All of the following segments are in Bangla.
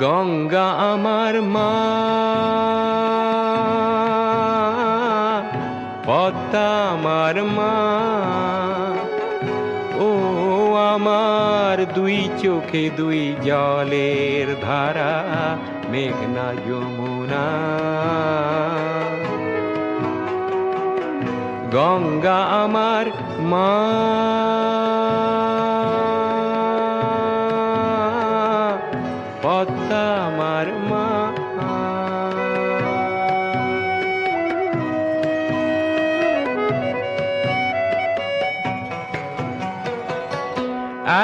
গঙ্গা আমার মা, পদ্মা আমার মা, ও আমার দুই চোখে দুই জলের ধারা, মেঘনা যমুনা। গঙ্গা আমার মা, পদ্মা আমার মা।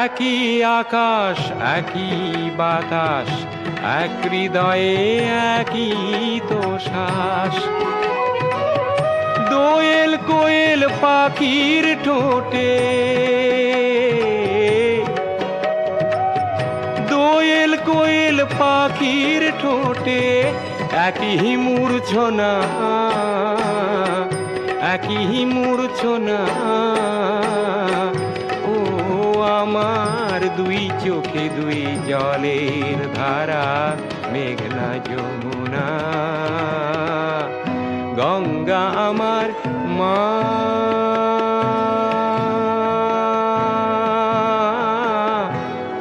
একই আকাশ একই বাতাস, এক হৃদয়ে একই তো শ্বাস। দোয়েল কোয়েল পাখির ঠোঁটে, দোয়েল কোয়েল পাখির ঠোঁটে একই মূর্ছনা, একই মূর্ছনা। ও আমার দুই চোখে দুই জলের ধারা, মেঘনা যমুনা। গঙ্গা আমার মা,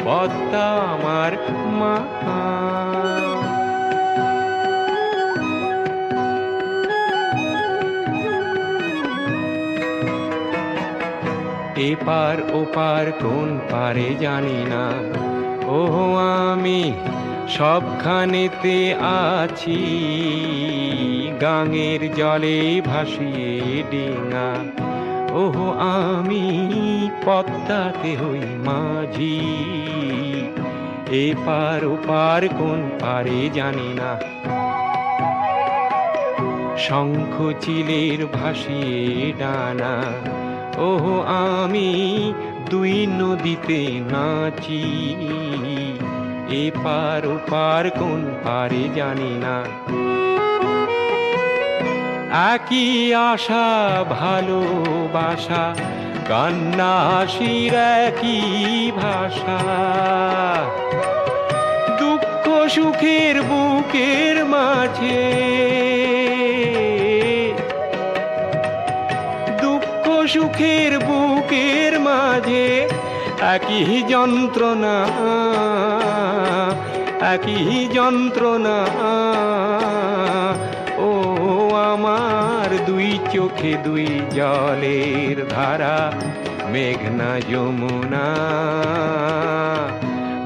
পদ্মা আমার মা। এপার ওপার কোন পারে জানি না, ও আমি সবখানেতে আছি। গাঙের জলে ভাসিয়ে ডিঙা, ওহ আমি পদ্মাতে হই মাঝি। এপার ওপার কোন পারে জানি না, শঙ্খ চিলের ভাসিয়ে ডানা, ওহ আমি দুই নদীতে নাচি। এপার ওপার কোন পারে জানি না, একই আশা ভালোবাসা, কান্না হাসির একই ভাষা। দুঃখ সুখের বুকের মাঝে, দুঃখ সুখের বুকের মাঝে একই যন্ত্রণা, একই যন্ত্রণা। ও আমার দুই চোখে দুই জলের ধারা, মেঘনা যমুনা।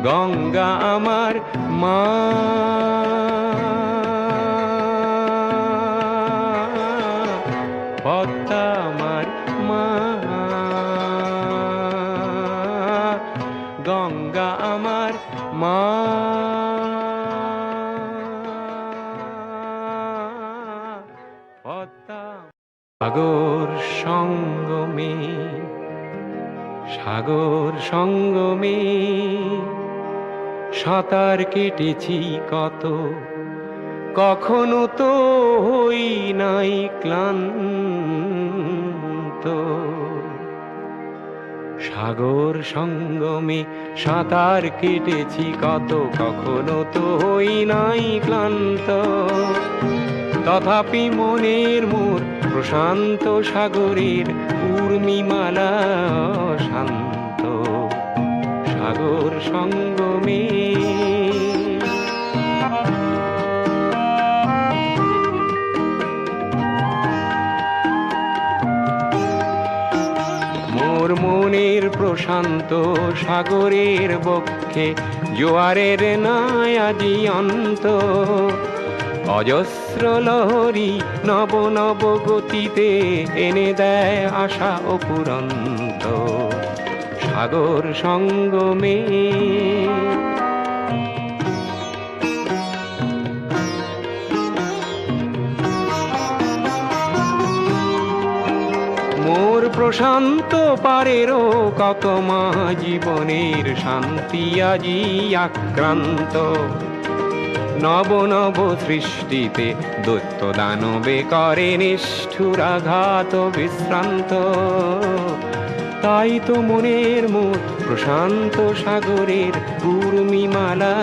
গঙ্গা আমার মা, পদ্মা আমার মা। গঙ্গা আমার মা, পদ্মা। সাগর সঙ্গমে, সাগর সঙ্গমে সাঁতার কেটেছি কত, কখনো তো হই নাই ক্লান্ত। সাগর সঙ্গমে সাঁতার কেটেছি কত, কখনো তো হই নাই ক্লান্ত। তথাপি মনের মোর প্রশান্ত সাগরের উর্মিমালা শান্ত। সাগর সঙ্গমে মোর মনের প্রশান্ত সাগরের বক্ষে জোয়ারের নাই আজি অন্ত। অজস্র লহরী নব নব গতিতে এনে দেয় আশা অপুরন্ত। সাগর সঙ্গমে মোর প্রশান্ত পারেরও কত মা জীবনের শান্তি আজি আক্রান্ত। নব নব সৃষ্টিতে দৈত্য দানবে করে নিষ্ঠুরাঘাত বিশ্রান্ত। তাই তো মনের মোর প্রশান্ত সাগরের উর্মিমালা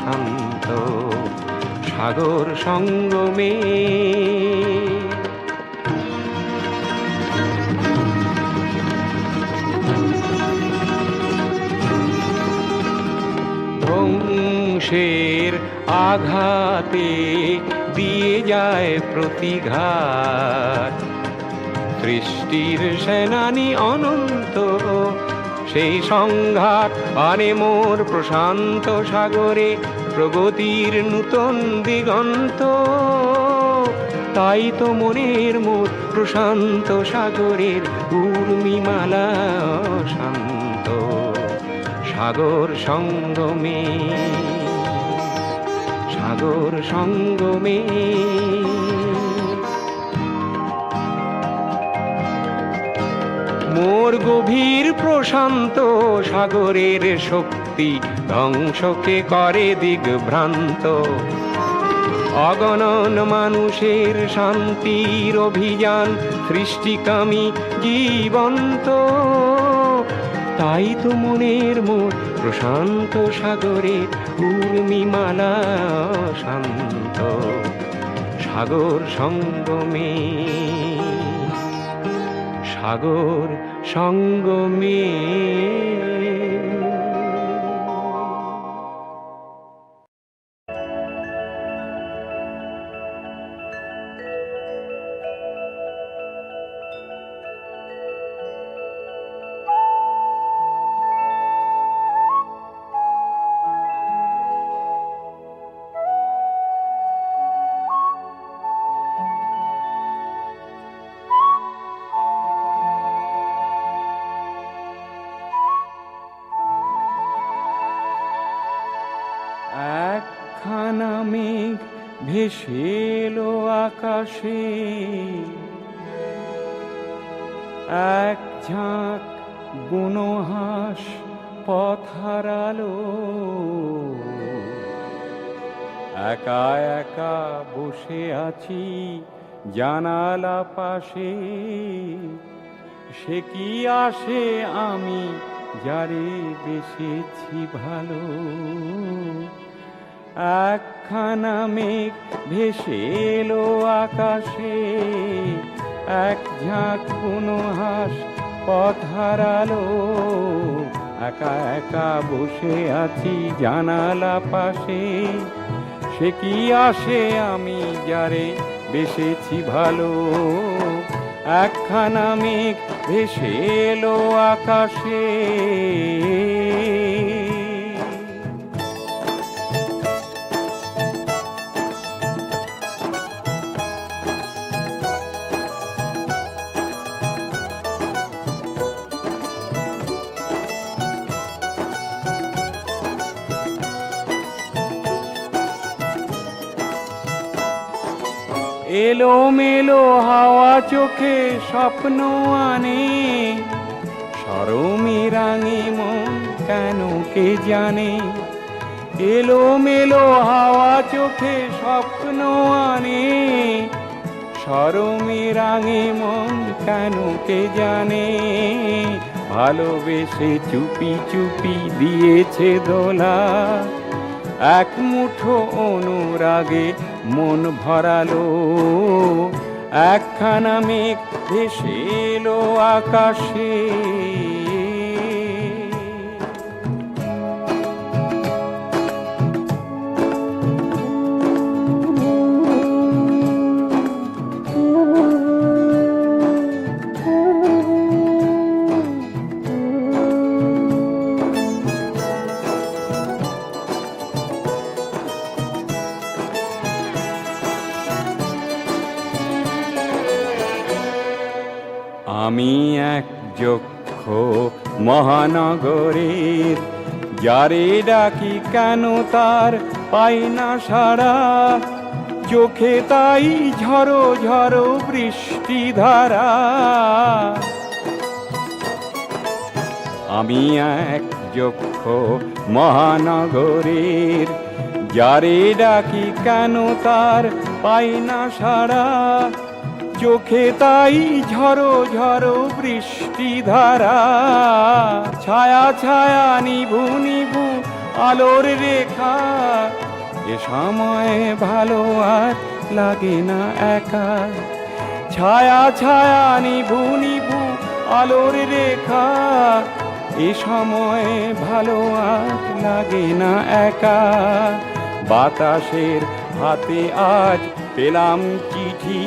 শান্ত সাগর সঙ্গমে। ধ্বংসের আঘাতে দিয়ে যায় প্রতিঘাত, সৃষ্টির সেনানি অনন্ত সেই সংঘাত আনে মোর প্রশান্ত সাগরে প্রগতির নূতন দিগন্ত। তাই তো মনের মোর প্রশান্ত সাগরের উর্মিমালা শান্ত সাগর সঙ্গমে, সাগর সঙ্গমে। মোর গভীর প্রশান্ত সাগরের শক্তি ধ্বংসকে করে দিগ্ভ্রান্ত, অগণন মানুষের শান্তির অভিযান সৃষ্টিকামী জীবন্ত। তাই তো মনের মোর প্রশান্ত সাগরের উর্মিমালা শান্ত সাগর সঙ্গমে, সাগর সঙ্গমে। একখানা মেঘ ভেসে এলো আকাশে, এক ঝাঁক বুনো হাঁস পথ হারালো, একা একা বসে আছি জানালা পাশে, সে কি আসে আমি যারে বেসেছি ভালো। একখানা মেঘ ভেসে এলো আকাশে, এক ঝাঁক বুনো হাঁস পথ হারালো, একা একা বসে আছি জানালা পাশে, সে কি আসে আমি যারে বেসেছি ভালো। একখানা মেঘ ভেসে এলো আকাশে। এলো মেলো হাওয়া চোখে স্বপ্ন আনে, শরমে রাঙে মন কেন কে জানে। এলো মেলো হাওয়া চোখে স্বপ্ন আনে, শরমে রাঙে মন কেন কে জানে। ভালোবেসে চুপি চুপি দিয়েছে দোলা, এক মুঠো অনুরাগে মন ভরালো। একখানা মেঘ ভেসে এলো আকাশে। আমি এক যক্ষ মহানগরের, যারে ডাকি কেন তার পাই না সাড়া। চোখে তাই ঝড়ো ঝড়ো বৃষ্টি ধারা। আমি এক যক্ষ মহানগরের, যারে ডাকি কেন তার পাই না সাড়া। চোখে তাই ঝড়ো ঝড়ো বৃষ্টি ধারা, ছায়া ছায়া নিভু নিভু আলোর রেখা, এ সময় ভালো আর লাগে না একা। ছায়া ছায়া নিভু নিভু আলোর রেখা, এ সময় ভালো আর লাগে না একা। বাতাসের হাতে আজ পেলাম চিঠি,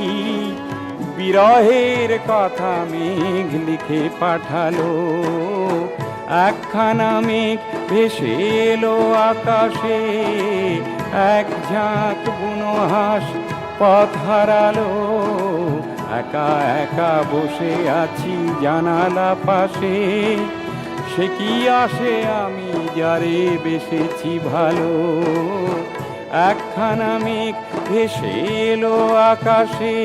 বিরহের কথা মেঘ লিখে পাঠালো। একখানা মেঘ ভেসে এলো আকাশে, এক ঝাঁক বুনো হাঁস পথ হারালো। একা একা বসে আছি জানালা পাশে, সে কি আসে আমি যারে বেসেছি ভালো। একখানা মেঘ ভেসে এলো আকাশে।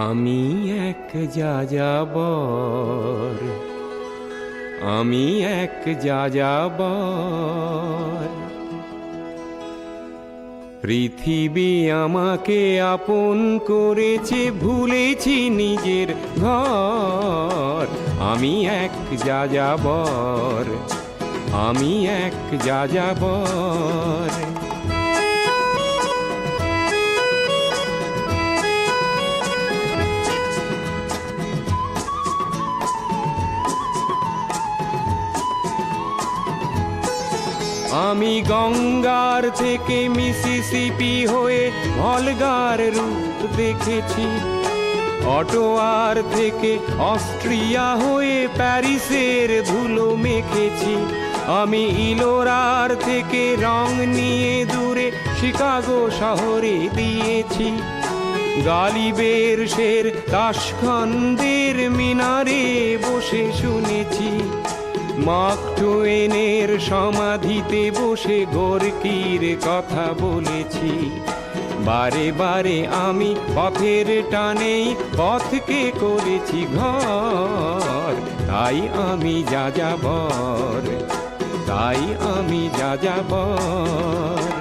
আমি এক যাযাবর, আমি এক যাযাবর, পৃথিবী আমাকে আপন করেছে, ভুলেছি নিজের ঘর। আমি এক যাযাবর, আমি এক যাযাবর। আমি গঙ্গার থেকে মিসিসিপি হয়ে ভলগার রূপ দেখেছি, অটোয়ার থেকে অস্ট্রিয়া হয়ে প্যারিসের ধুলো মেখেছি। আমি ইলোরার থেকে রং নিয়ে দূরে শিকাগো শহরে দিয়েছি। গালিবের শের তাশখন্দের মিনারে বসে শুনেছি। মার্ক টুয়েনের সমাধিতে বসে গোর্কির কথা বলেছি। বারে বারে আমি পথের টানেই পথকে করেছি ঘর। তাই আমি যাযাবর, তাই আমি যাযাবর।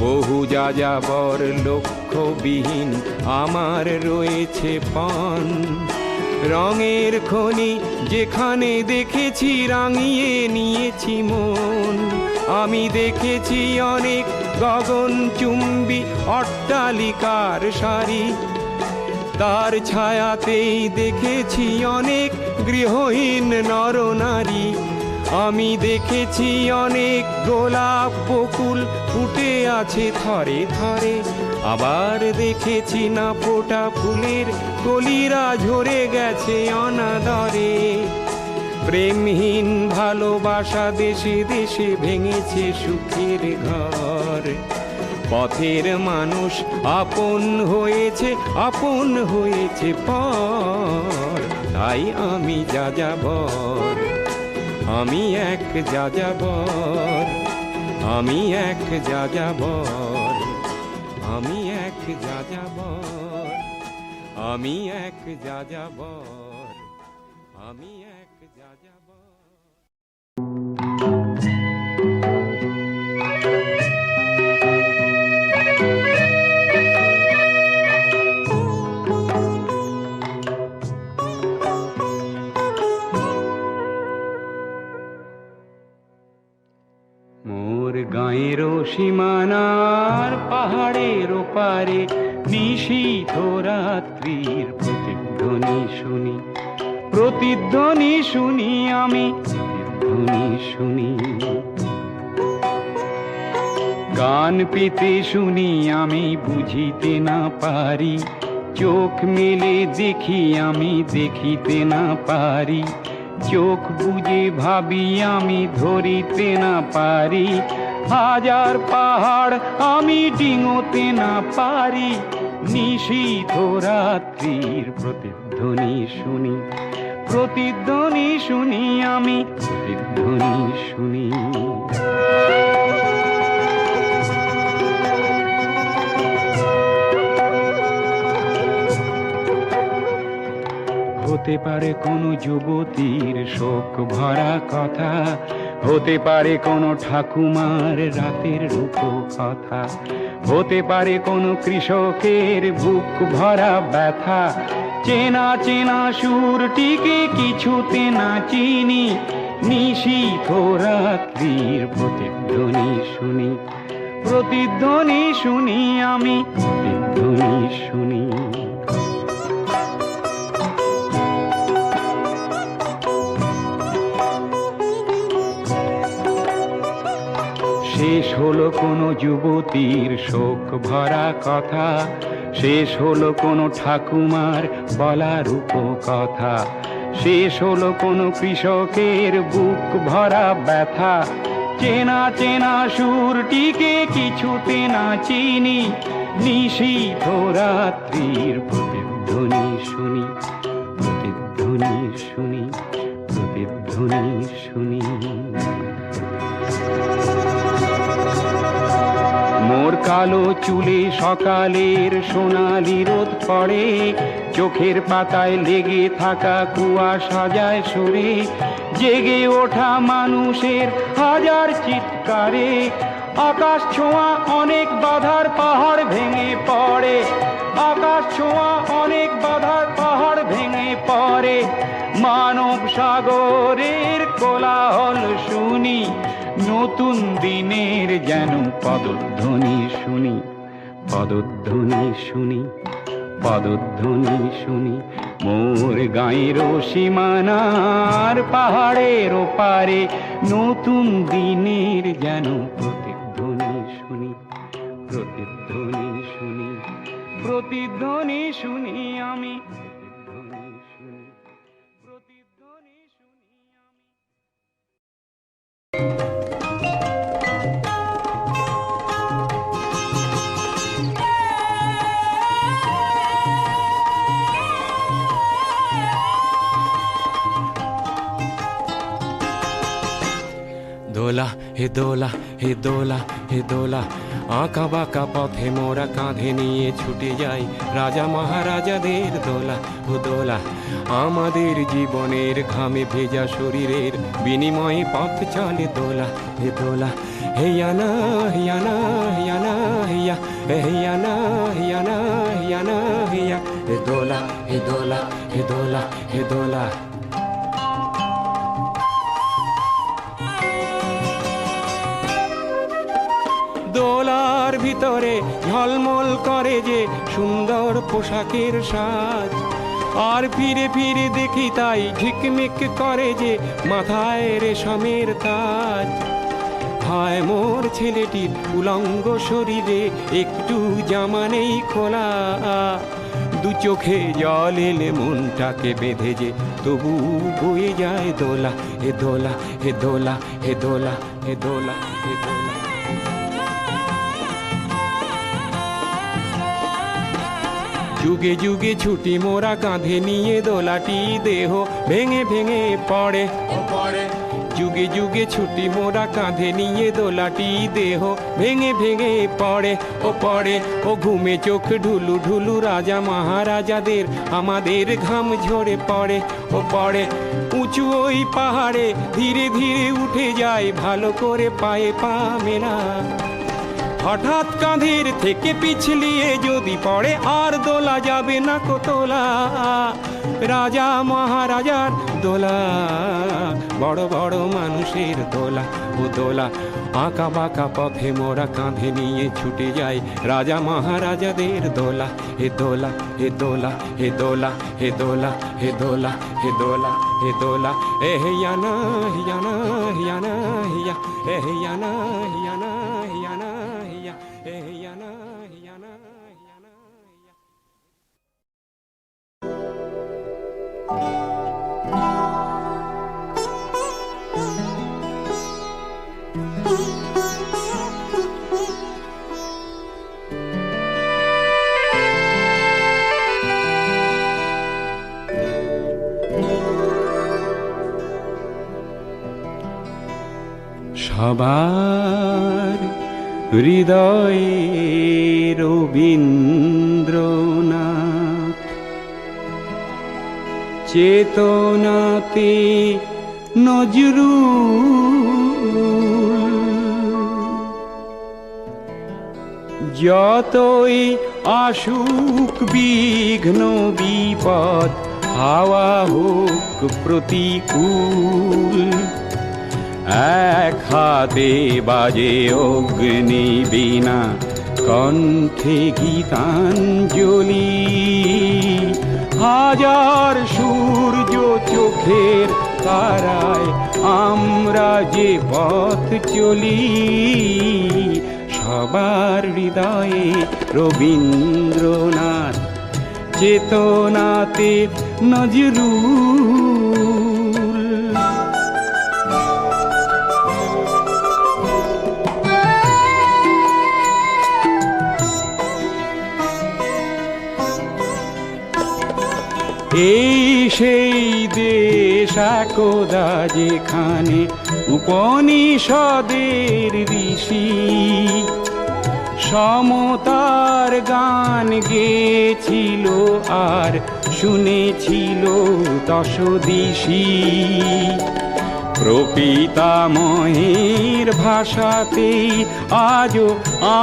বহু যাযাবর লক্ষ্যবিহীন আমার রয়েছে পণ। রঙের খনি যেখানে দেখেছি রাঙিয়ে নিয়েছি মন। আমি দেখেছি অনেক গগনচুম্বী অট্টালিকার সারি, তার ছায়াতেই দেখেছি অনেক গৃহহীন নরনারী। আমি দেখেছি অনেক গোলাপ বকুল ফুটে আছে থরে থরে, আবার দেখেছি না ফোটা ফুলের কলিরা ঝরে গেছে অনাদরে। প্রেমহীন ভালোবাসা দেশে দেশে ভেঙেছে সুখের ঘর। পথের মানুষ আপন হয়েছে পর। তাই আমি যাযাবর, আমি এক যাযাবর, আমি এক যাযাবর, আমি এক যাযাবর, আমি এক যাযাবর, আমি এক যাযাবর। গাঁয়ের সীমানার পাহাড়ের ওপারে নিশীথ রাত্রির প্রতিধ্বনি প্রতিধ্বনি শুনি, প্রতিধ্বনি শুনি আমি, প্রতিধ্বনি শুনি। কান পেতে শুনি আমি, বুঝিতে না পারি, চোখ মেলে দেখি আমি, দেখিতে না পারি, চোখ বুঝে ভাবি আমি, ধরিতে না পারি, হাজার পাহাড় আমি ডিঙোতে না পারি, নিশীথ রাত্রির প্রতিধ্বনি শুনি, প্রতিধ্বনি শুনি আমি, প্রতিধ্বনি শুনি। হতে পারে কোনো যুবতীর শোক ভরা কথা, হতে পারে কোনো ঠাকুমার রাতের রূপ কথা, হতে পারে কোনো কৃষকের বুক ভরা ব্যথা, চেনা চেনা সুরটিকে কিছুতে না চিনি, নিশীথ রাত্রির প্রতিধ্বনি শুনি, প্রতিধ্বনি শুনি আমি, প্রতিধ্বনি শুনি। শেষ হলো কোনো যুবতীর শোক ভরা কথা, শেষ হলো কোনো ঠাকুমার বলা রূপ কথা, শেষ হলো কোনো কৃষকের বুক ভরা ব্যথা, চেনা চেনা সুরটিকে কিছুতে না চিনি, নিশীথ রাত্রির প্রতিধ্বনি শুনি, প্রতিধ্বনি শুনি, প্রতিধ্বনি শুনি। মোর কালো চুলে সকালের সোনালি রোদ পড়ে, চোখের পাতায় লেগে থাকা কুয়াশা যায় সরে, জেগে ওঠা মানুষের হাজার চিৎকারে, আকাশ ছোঁয়া অনেক বাধার পাহাড় ভেঙে পড়ে, আকাশ ছোঁয়া অনেক বাধার পাহাড় ভেঙে পড়ে, মানব সাগরের কোলাহল শুনি, নতুন দিনের যেন পদধ্বনি শুনি, পদধ্বনি শুনি, পদধ্বনি শুনি। মোর গাঁয়ের সীমানার পাহাড়ের ওপারে নতুন দিনের যেন প্রতিধ্বনি শুনি, প্রতিধ্বনি শুনি, প্রতিধ্বনি শুনি আমি, প্রতিধ্বনি শুনি, প্রতিধ্বনি শুনি আমি। দোলা হে দোলা হে দোলা হে দোলা, আঁকা বাঁকা পথে মোরা কাঁধে নিয়ে ছুটে যাই, রাজা মহারাজাদের দোলা ও দোলা, আমাদের জীবনের ঘামে ভেজা শরীরের বিনিময়ে পথ চলে দোলা হে দোলা। হেয়ানা হেয়ানা হেয়ানা হেয়া, হেয়ানা হেয়ানা হেয়ানা হেয়া, হে দোলা হে দোলা হে দোলা হে দোলা। দোলার ভিতরে ঝলমল করে যে সুন্দর পোশাকের সাজ, আর ফিরে ফিরে দেখি তাই ঝিকমিক করে যে মাথায় রেশমের তাজ। হায় মোর ছেলেটির উলঙ্গ শরীরে একটু জামা নেই খোলা, দু চোখে জল এলে মনটাকে বেঁধে যে তবু বয়ে যায় দোলা হে দোলা হে দোলা হে দোলা হে দোলা হে দোলা। যুগে যুগে ছুটি মোরা কাঁধে নিয়ে, দোলাটি দেহ ভেঙে ভেঙে পড়ে পড়ে, যুগে যুগে ছুটি মোরা কাঁধে নিয়ে, দোলাটি দেহ ভেঙে ভেঙে পড়ে পড়ে। ও ঘুমে চোখ ঢুলু ঢুলু, রাজা মহারাজাদের আমাদের ঘাম ঝরে পড়ে পড়ে। উঁচু ওই পাহাড়ে ধীরে ধীরে উঠে যায়, ভালো করে পায়ে পা মেলা, হঠাৎ কাঁধের থেকে পিছলিয়ে যদি পড়ে আর দোলা যাবে না কো তোলা, রাজা মহারাজার দোলা বড় বড় মানুষের দোলা ও দোলা। আঁকা বাঁকা পথে মোরা কাঁধে নিয়ে ছুটে যাই রাজা মহারাজাদের দোলা। হে দোলা হে দোলা হে দোলা হে দোলা হে দোলা হে দোলা হে দোলা। এ হিয়ানা হিয়ানা হিয়ানা হিয়া, এ হিয়ানা হিয়ানা হিয়ানা হিয়া, এ হিয়ানা হিয়ানা হিয়ানা হিয়া। সবার হৃদয়ে রবীন্দ্রনাথ, চেতনাতে নজরুল। যতই আসুক বিঘ্ন বিপদ, হাওয়া হোক প্রতিকূল, এক হাতে বাজে অগ্নি বীণা, কণ্ঠে গীতাঞ্জলি। হাজার সূর্য চোখের তারায় আমরা যে পথ চলি, সবার হৃদয়ে রবীন্দ্রনাথ, চেতনাতে নজরুল। এই সেই দেশ একদা যেখানে উপনিষদের ঋষি সমতার গান গেয়েছিল আর শুনেছিল দশদিশি। প্রপিতামহের ভাষাতেই আজও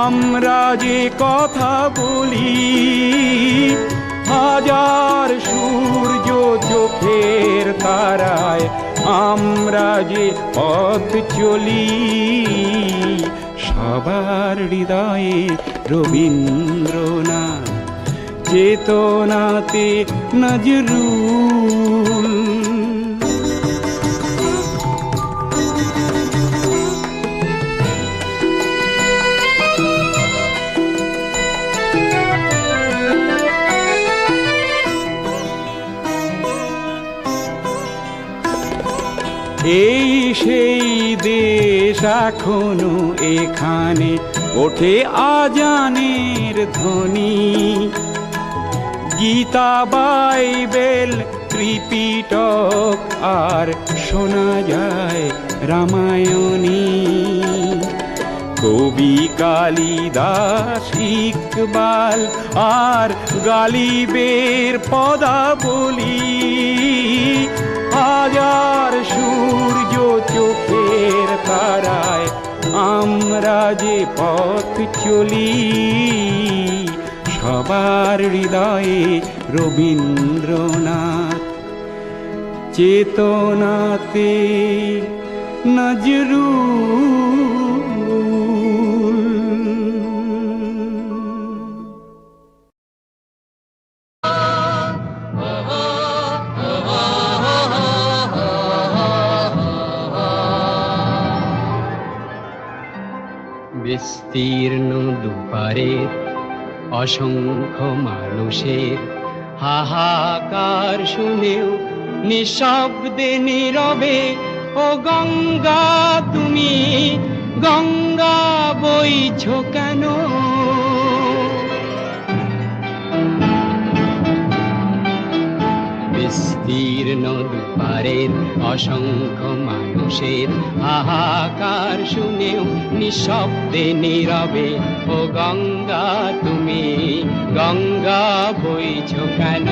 আমরা যে কথা বলি, হাজার সূর্য চোখের তারায় আমরা যে পথ চলি, সবার হৃদয়ে রবীন্দ্রনাথ, চেতনাতে নজরুল। এই সেই দেশ এখনো এখানে ওঠে আজানের ধ্বনি, গীতা বাইবেল ত্রিপিটক আর শোনা যায় রামায়ণী। কবি কালিদাস ইকবাল আর গালিবের পদাবলী, হাজার সূর্য চোখের তারায় আমরা যে পথ চলি, সবার হৃদয়ে রবীন্দ্রনাথ, চেতনাতে নজরুল। বিস্তীর্ণ দুপারের অসংখ্য মানুষের হাহাকার শুনেও নিঃশব্দে নীরবে, ও গঙ্গা তুমি গঙ্গা বইছো কেন? বিস্তীর্ণ দুপারের অসংখ্য মানুষের হাহাকার শুনেও নিঃশব্দে নীরবে, ও গঙ্গা তুমি গঙ্গা বইছো কেন?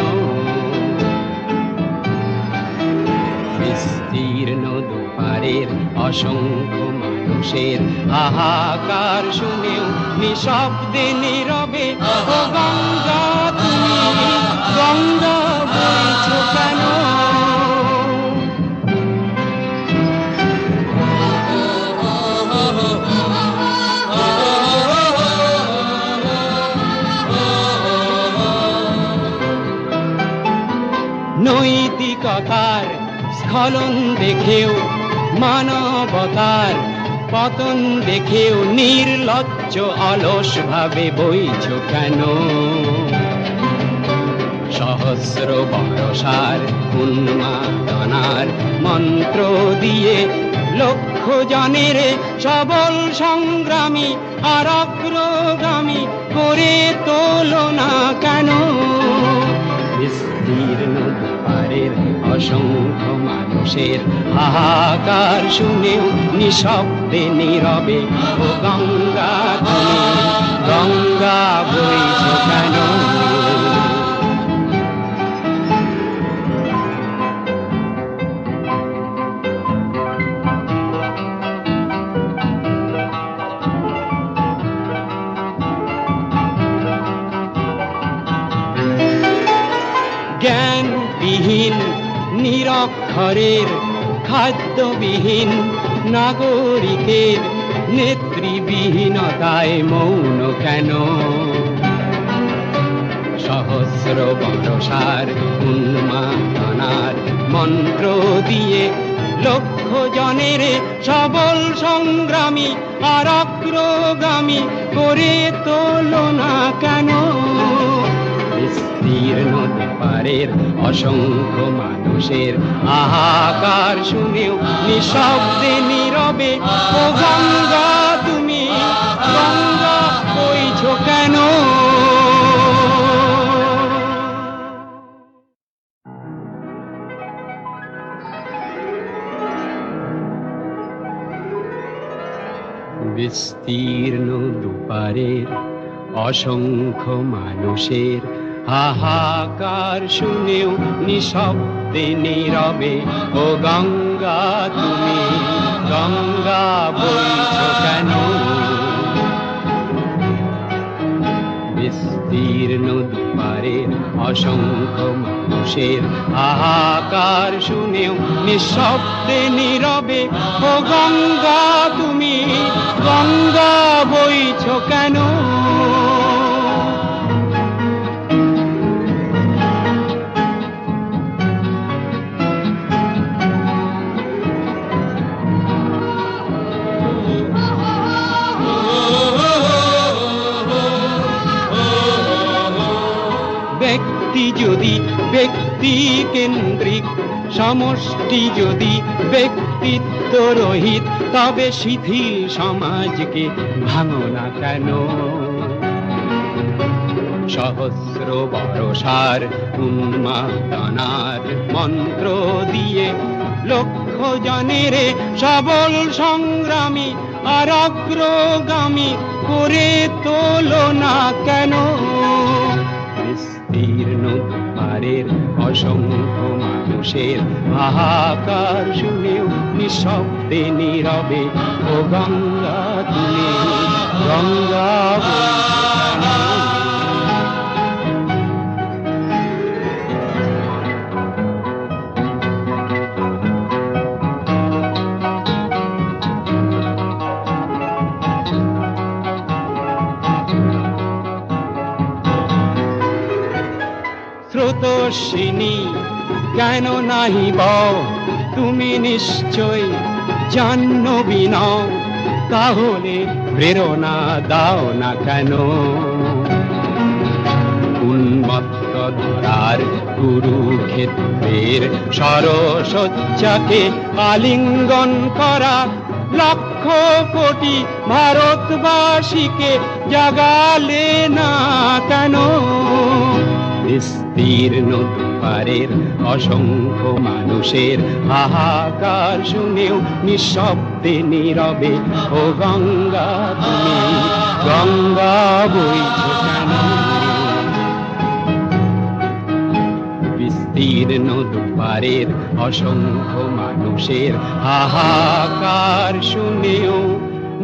বিস্তীর্ণ দুপারের অসংখ্য মানুষের হাহাকার শুনেও নিঃশব্দে নীরবে, ও গঙ্গা তুমি গঙ্গা বইছো কেন? স্খলন দেখেও মানবতার পতন দেখেও নির্লজ্জ অলস ভাবে বইছ কেন? সহস্র বরসার উন্মাদনার মন্ত্র দিয়ে লক্ষ জনের সবল সংগ্রামী আর অগ্রগামী করে তোলো না কেন? বিস্তীর্ণ দুপারের অসংখ্য মানুষের হাহাকার শুনেও নিঃশব্দে নীরবে ও গঙ্গা তুমি গঙ্গা বইছ কেন? জ্ঞানবিহীন নিরক্ষরের খাদ্যবিহীন নাগরিকের নেতৃবিহীনতায় মৌন কেন? সহস্র বরসার উন্মাদনার মন্ত্র দিয়ে লক্ষ জনের সবল সংগ্রামী আর অগ্রগামী করে তোলো না কেন? বিস্তীর্ণ দুপারের অসংখ্য মানুষের হাহাকার শুনেও নিঃশব্দে নীরবে ও গঙ্গা তুমি গঙ্গা বইছ কেন? বিস্তীর্ণ দুপারের অসংখ্য মানুষের হাহাকার শুনেও নিঃশব্দে নীরবে ও গঙ্গা তুমি গঙ্গা বইছ কেন? বিস্তীর্ণ দুপারের অসংখ্য মানুষের হাহাকার শুনেও নিঃশব্দে নীরবে ও গঙ্গা তুমি গঙ্গা বইছ কেন? ব্যক্তি যদি ব্যক্তি কেন্দ্রিক, সমষ্টি যদি ব্যক্তিত্ব রহিত, তবে শিথিল সমাজকে ভাঙো না কেন? সহস্র বরসার উন্মাদনার মন্ত্র দিয়ে লক্ষ জনের সবল সংগ্রামী আর অগ্রগামী করে তোলো না কেন? বিস্তীর্ণ দুপারের অসংখ্য মানুষের হাহাকার শুনেও নিঃশব্দে নীরবে ও গঙ্গা তুমি গঙ্গা বইছ কেন? স্রোতস্বিনী কেন নাহি বও, তুমি নিশ্চয় জাহ্নবী নও, তাহলে প্রেরণা দাও না কেন? উন্মত্ত ধরার কুরুক্ষেত্রের সরসজ্জাকে আলিঙ্গন করা লক্ষ কোটি ভারতবাসীকে জাগালে না কেন? বিস্তীর্ণ দুপারের অসংখ্য মানুষের হাহাকার শুনেও নিঃশব্দে নীরবে ও গঙ্গা তুমি গঙ্গা বইছ কেন? বিস্তীর্ণ দুপারের অসংখ্য মানুষের হাহাকার শুনেও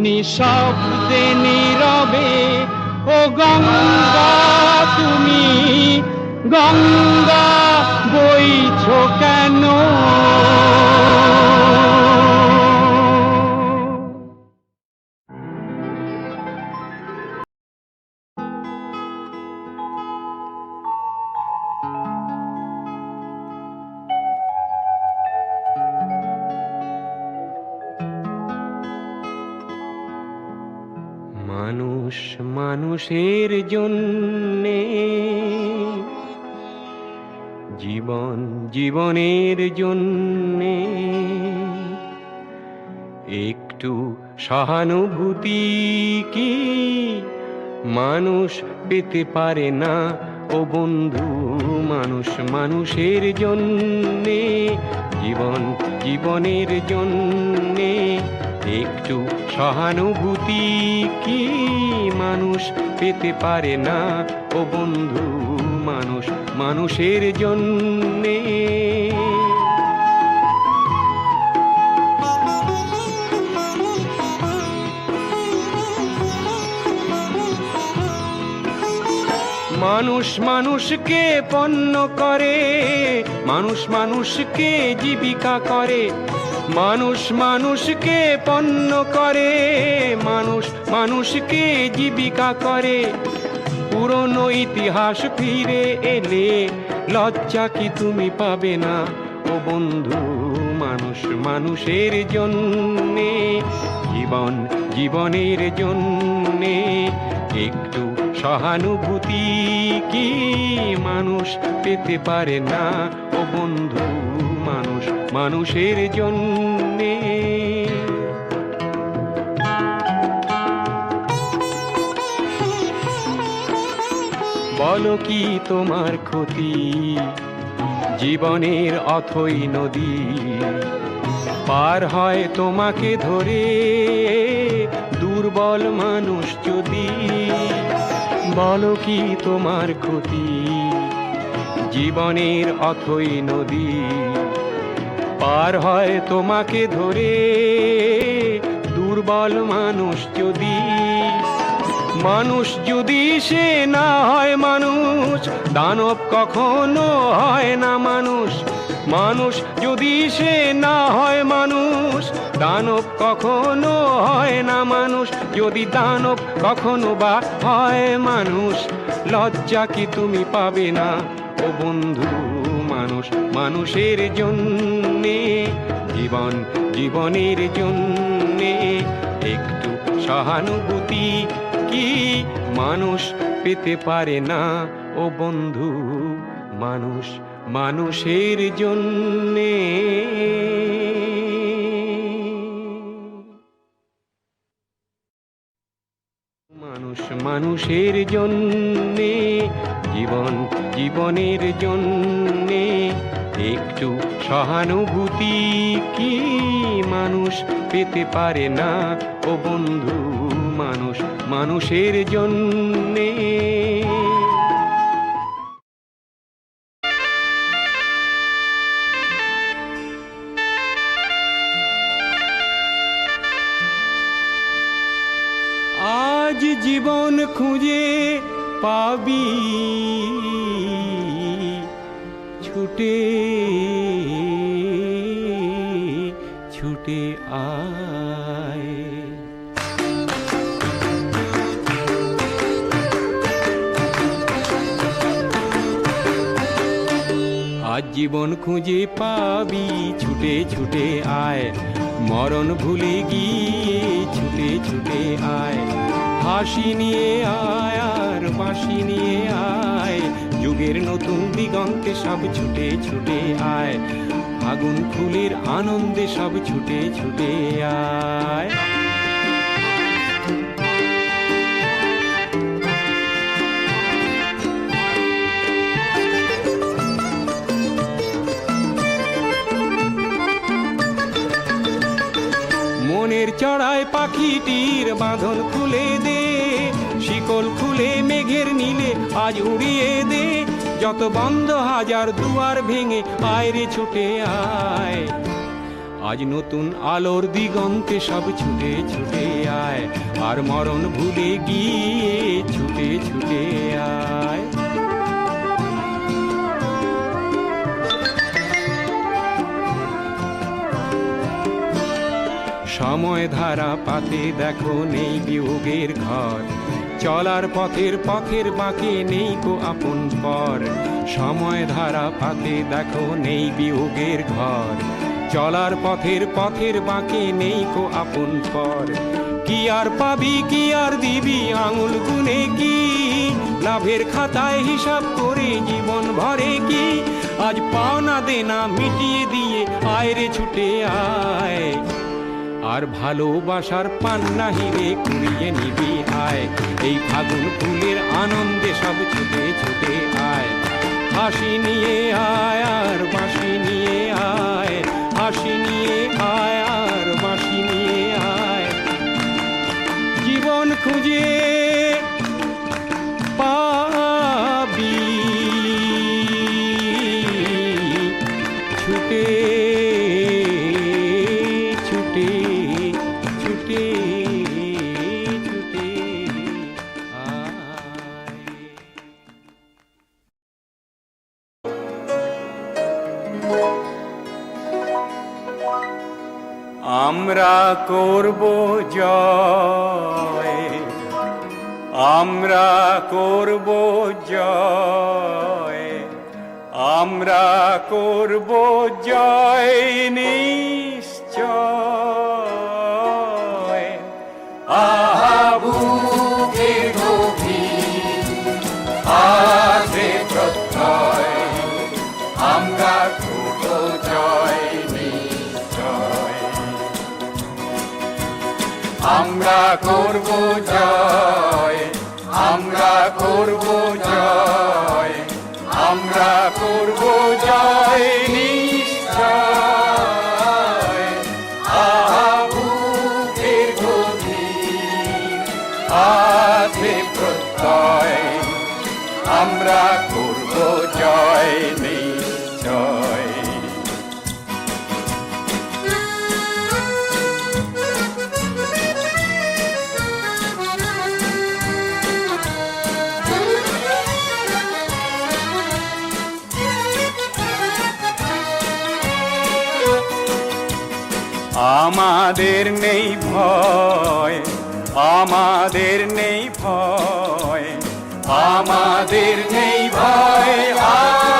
নিঃশব্দে নীরবে ও গঙ্গা তুমি গঙ্গা বইছ কেন? মানুষের জন্যে, জীবন জীবনের জন্যে একটু সহানুভূতি কি মানুষ পেতে পারে না ও বন্ধু? মানুষ মানুষের জন্যে, জীবন জীবনের জন্যে একটু সহানুভূতি কি মানুষ পেতে পারে না ও বন্ধু? মানুষ মানুষের জন্যে। মানুষ মানুষকে পণ্য করে, মানুষ মানুষকে জীবিকা করে, মানুষ মানুষকে পণ্য করে, মানুষ মানুষকে জীবিকা করে। পুরনো ইতিহাস ফিরে এলে লজ্জা কি তুমি পাবে না ও বন্ধু? মানুষ মানুষের জন্যে, জীবন জীবনের জন্যে একটু সহানুভূতি কি মানুষ পেতে পারে না ও বন্ধু? মানুষ মানুষের জন্যে। বলো কি তোমার ক্ষতি, জীবনের অথই নদী পার হয় তোমাকে ধরে দুর্বল মানুষ যদি? বলো কি তোমার ক্ষতি, জীবনের অথই নদী পার হয় তোমাকে ধরে দুর্বল মানুষ যদি? মানুষ যদি সে না হয় মানুষ, দানব কখনো হয় না মানুষ। মানুষ যদি সে না হয় মানুষ, দানব কখনো হয় না মানুষ। যদি দানব কখনো বা হয় মানুষ, লজ্জা কি তুমি পাবে না ও বন্ধু? মানুষ মানুষের জন্যে, জীবন জীবনের জন্যে একটু সহানুভূতি কি মানুষ পেতে পারে না ও বন্ধু? মানুষ মানুষের জন্যে। মানুষ মানুষের জন্যে, জীবন জীবনের জন্যে একটু সহানুভূতি কি মানুষ পেতে পারে না ও বন্ধু? মানুষ মানুষের জন্যে। আজ জীবন খুঁজে পাবি ছুটে ছুটে আয়। আজ জীবন খুঁজে পাবি ছুটে ছুটে আয়, মরণ ভুলে গিয়ে ছুটে ছুটে আয়। হাসি নিয়ে আয় আর বাঁশি নিয়ে আয়, যুগের নতুন দিগন্তে সব ছুটে ছুটে আয়। আগুন ফুলের আনন্দে সব ছুটে ছুটে আয়। মনের চড়ায় পাখিটির বাঁধন খুলে দে, শিকল খুলে মেঘের নীলে আজ উড়িয়ে দে। যত বন্ধ হাজার দুয়ার ভেঙে আয় রে ছুটে আয়। আজ নতুন আলোর দিগন্তে সব ছুটে ছুটে আয়, আর মরণ ভুলে গিয়ে ছুটে ছুটে আয়। সময় ধারা পাতে দেখো নেই বিয়োগের ঘর, চলার পথের পথের বাঁকে নেই কো আপন পর। সময় ধারা পাতে দেখো নেই বিয়োগের ঘর, চলার পথের পথের বাঁকে নেই কো আপন পর। কি আর পাবি কি আর দিবি আঙুল গুনে কি, লাভের খাতায় হিসাব করে জীবন ভরে কি, আজ পাওনা দেনা মিটিয়ে দিয়ে আয় রে ছুটে আয়, আর ভালোবাসার পান্না হিরে কুড়িয়ে নিবি আয়, এই ফাগুন ফুলের আনন্দে সব ছুটে ছুটে আয়, হাসি নিয়ে আয় আর বাঁশি নিয়ে আয়, হাসি নিয়ে আয় আর বাঁশি নিয়ে আয়, জীবন খুঁজে পাবি ছুটে ছুটে ছুটে ছুটে আয়। আমরা করব জয়, আমরা করব জয়, আমরা করব জয় নিশ্চয়। আহা বুকের গভীর আছে প্রত্যয়, আমরা করব জয় নিশ্চয়। আমরা করব জয়, আমরা করব জয়, আমরা করব জয় নিশ্চয়। আহা বুকের গভীর আছে প্রত্যয়, আমরা করব জয় নিশ্চয়। আমাদের নেই ভয়, আমাদের নেই ভয়, আমাদের নেই ভয়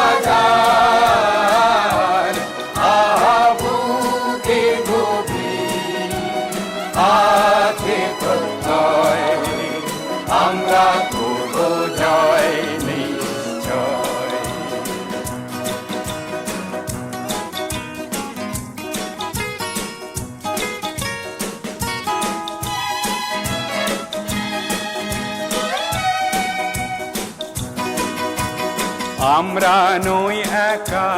আজার। আহা বুকের গভীর আছে প্রত্যয়, আমরা করব জয় নিশ্চয়। আমরা নই একা,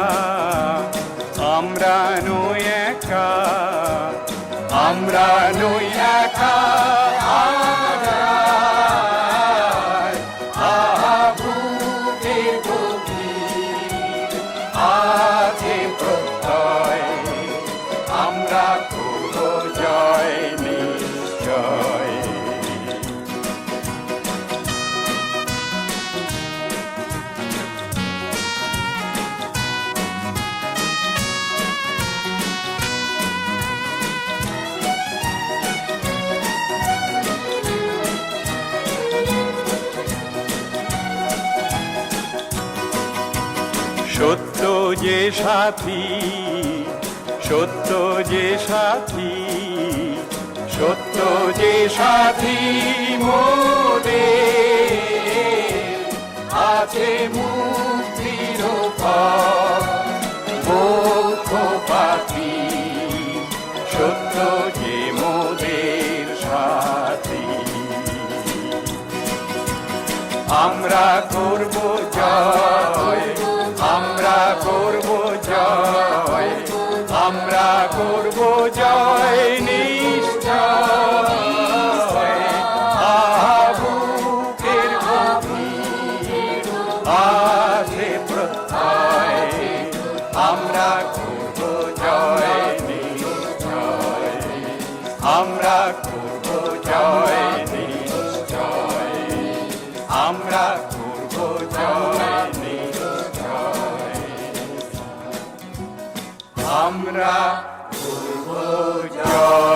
আমরা নই একা, আমরা নই একা আজার। আহা বুকের গভীর আছে প্রত্যয়, আমরা করব জয় নিশ্চয়। সত্য যে সাথী, সত্য যে সাথী, সত্য যে সাথী মোদের, আছে মুক্তির পথ পক্ষপাতী, সত্য যে মোদের সাথী। আমরা করব জয়, আমরা করব জয়, আমরা করব জয় নিশ্চয়। আহা বুকের গভীর আছে প্রত্যয়, আমরা করব জয় নিশ্চয়। আমরা করব জয় নিশ্চয়, আমরা করব জয় নিশ্চয়। আমরা করব জয়।